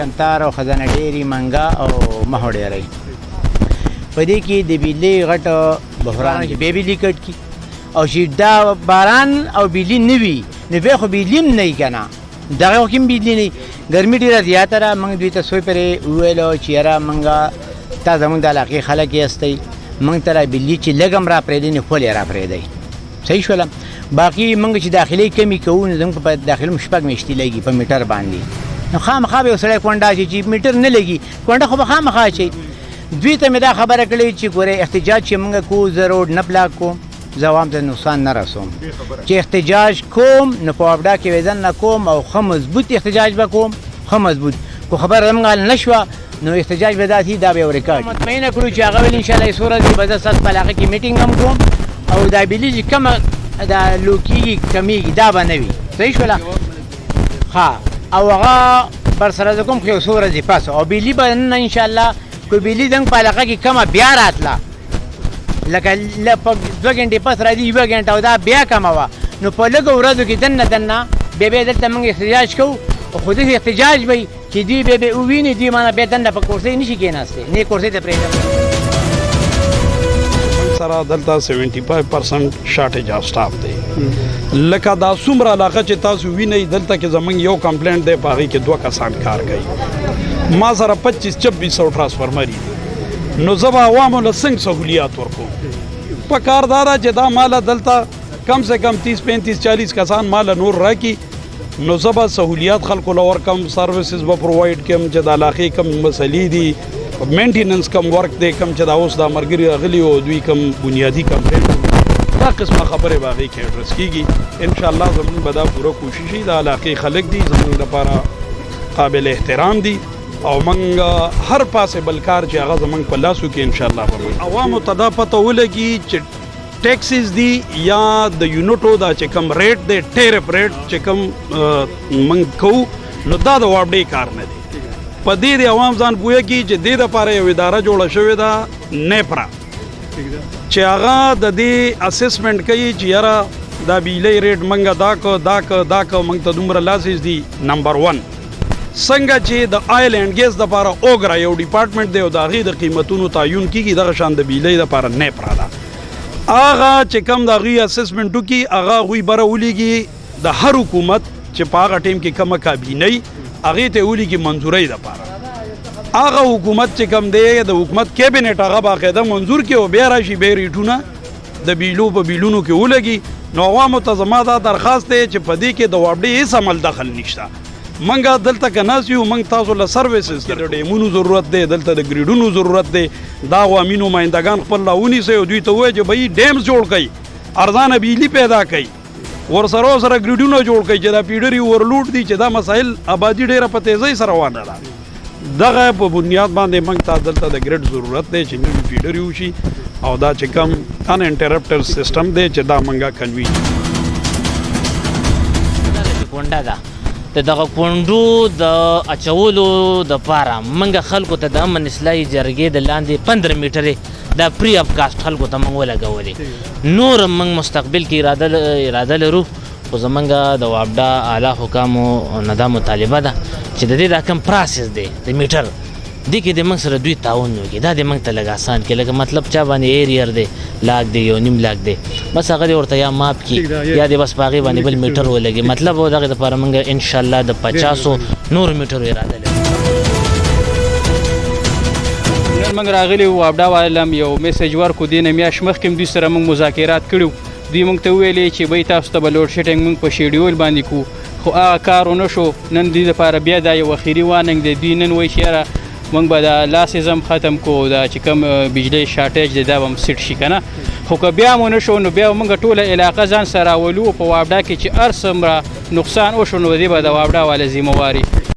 کنتار او خزانه ډېرې منګه او مه ډېرئ. په دې کې د بجلۍ غټ بحران چې بیا بجلي کټ کړي او چې دا باران او بجلي نه وي نو بیا خو بجلي هم نه وي که نه دغه کې هم بجلي نه وي. ګرمي ډېره زیاته ده. موږ دوی ته څو پرې وویلو چې یاره موږ تا زموږ د علاقې خلک یاستئ موږ ته را بجلي چې لږ هم را پرېږدئ نو فل یې را پرېږدئ. صحیح شوله. باقي موږ چې داخلي کمې کوو نو زموږ په داخلي شپږ میاشتې لګي په میټر باندې. نو خامخا به یو سړی کونډه اچوي چې میټر نه لګي کونډه خو به خامخا اچوي. دوی ته مې دا خبره کړې چې ګورئ احتجاج چې موږ کوو زه روډ نه بلاک کوم زه عوام ته نقصان نه رسوم چې احتجاج کوم نو په وابډا کې ویزن نه کوم او ښه مضبوط احتجاج به کوم ښه مضبوط خو خبره زموږ حل نه شوه نو احتجاج به داسې دا به یو ریکارډ مطمئنه کړو چې هغه ویل انشاءالله څو ورځې به زه ستاسو په علاقه کې میټینګ هم کوم او دا بجلي چې کومه دا لو کېږي کمیږي دا به نه وي. صحیح شوله. ښه او هغه بر سره زه کوم خو یو څو ورځې پس او بجلي به نن انشاءالله که بجلي زموږ په علاقه کې کومه بیا راتله لکه په 2 غنټې پس راځي 1 غنټه او دا بیا کمه وه نو په لږو ورځو کې دننه بیا دلته موږ احتجاج کوو او خو داسې احتجاج به وي چې دوی بیا وویني دوی مانه بیا دننه په کورسۍ نشي کېناستی نه کورسۍ ته پرېږدم. سره دلته 75% شارټیج اف سټاف دی. لکه دا څومره علاقه چې تاسو وینئ دلته کې زموږ یو کمپلینټ دی په هغې کې 2 کسان کار کوي. ما سره 25-26 ټرانسفارمر دي نو زه به عوامو له څنګه سهولیات ورکوم. په کار دا ده چې دا ماله دلته کم سے کم 30-35-40 کسان ماله نور راکړي نو زه به سهولیات خلکو له ورکم سروسز به پرووایډ کړم چې د علاقې کم مسلې دي مینټیننس کم ورک دی کم چې دا اوس دا ملګري راغلي او دوی کم بنیادي کمپلینټ دا قسمه خبرې به هغې کې اډرس کېږي. انشاءالله زموږ به دا پوره کوشش وي. د علاقې خلک دي زموږ لپاره قابل احترام دي او موږ هر پاسبل کار چې هغه زموږ په لاسو کې انشاءالله به وي. عوامو ته دا پته ولګي چې ټیکسز دي یا د یونټو دا چې کوم ریټ دی ټیرف ریټ چې کوم موږ کوو نو دا د وابډې کار نه دی. په دې د عوام ځان پوهېږي چې دې دپاره یو اداره جوړه شوې ده نیپرا چې هغه د دې اسسمنټ کوي چې یاره دا بجلۍ ریټ موږ دا که موږ ته دومره لاسز دي. نمبر 1 څنګه چې د آیل اینډ ګیس دپاره اوګرا یو ډپارټمنټ دی او د هغې د قیمتونو تعین کېږي دغه شان د بجلۍ دپاره نیپرا ده. هغه چې کوم د هغوی اسسمنټ وکړي هغه هغوی بره ولیږي د هر حکومت چې په هغه ټیم کې کومه کابینه وي هغې ته یې ولیږي منظورۍ دپاره. هغه حکومت چې کوم دی د حکومت کیبنټ هغه باقاعده منظور کړي او بیا راشي بیا ریټونه د بیلو په بیلونو کې ولګي. نو عوامو ته زما دا درخواست دی چې په دې کې د وابډې هېڅ عمل دخل نشته. منګه دلته که ناست یو موږ تاسو له سروسز د ډیمونو ضرورت دی دلته د ګریډونو ضرورت دی دا عوامي نمایندګان خپل راونیسئ او دوی ته ووایي چې بهی ډیمز جوړ کړئ ارزانه بجلي پیدا کړئ ورسره سره ګریډونه جوړ کړئ چې دا پیډري اورلوډ دي چې دا مسایل آبادي ډېره په تیزۍ سره روانه ده. دغه په بنیاد باندې موږ ته دلته د ګریډ ضرورت دی چې نوي پیډري وشي او دا چې کوم ان انټرپټر سیسټم دی چې دا موږ کنوي کونډه ده د دغه کونډو د اچولو دپاره موږ خلکو ته د امن اصلاحي جرګې د لاندې 15 میټرې دا پری اف کاسټ خلکو ته موږ ولګولې. نور موږ مستقبل کې اراده لرو خو زموږ د وابډا اعلی حکامو نه دا مطالبه ده چې د دې دا کوم پروسس دی د میټر دې کې د موږ سره دوی تعاون وکړي دا د موږ ته لږ اسان کړي. لکه مطلب چا باندې ایریر دی لاک دی یو نیم لاک دی بس هغه دې ورته یا ماپ کړي یا دې بس په هغې باندې بل میټر ولګي. مطلب و دغې دپاره موږ انشاءالله د 50 نور میټرو اراده لرو. نن موږ راغلي وو وابډا والم یو میسج ورکړو دې نه میاشت مخکې دوی سره موږ مذاکرات کړي دوی موږ ته وویلې چې بهی تاسو ته به لوډ شیډنګ موږ په شیډیول باندې کوو خو هغه کار ونه شو. نن دوی دپاره بیا دا یو اخري واننګ دی. دوی نن وایي چې یاره موږ به دا لاسزم ختم کو دا چې کوم بجلی شارټیج دی دا به هم سیټ شي که نه خو که بیا هم ونه شو نو بیا موږ ټوله علاقه ځان سره راولو په وابډا کې چې هر څومره نقصان وشو نو دې به د وابډا والا ذمهواري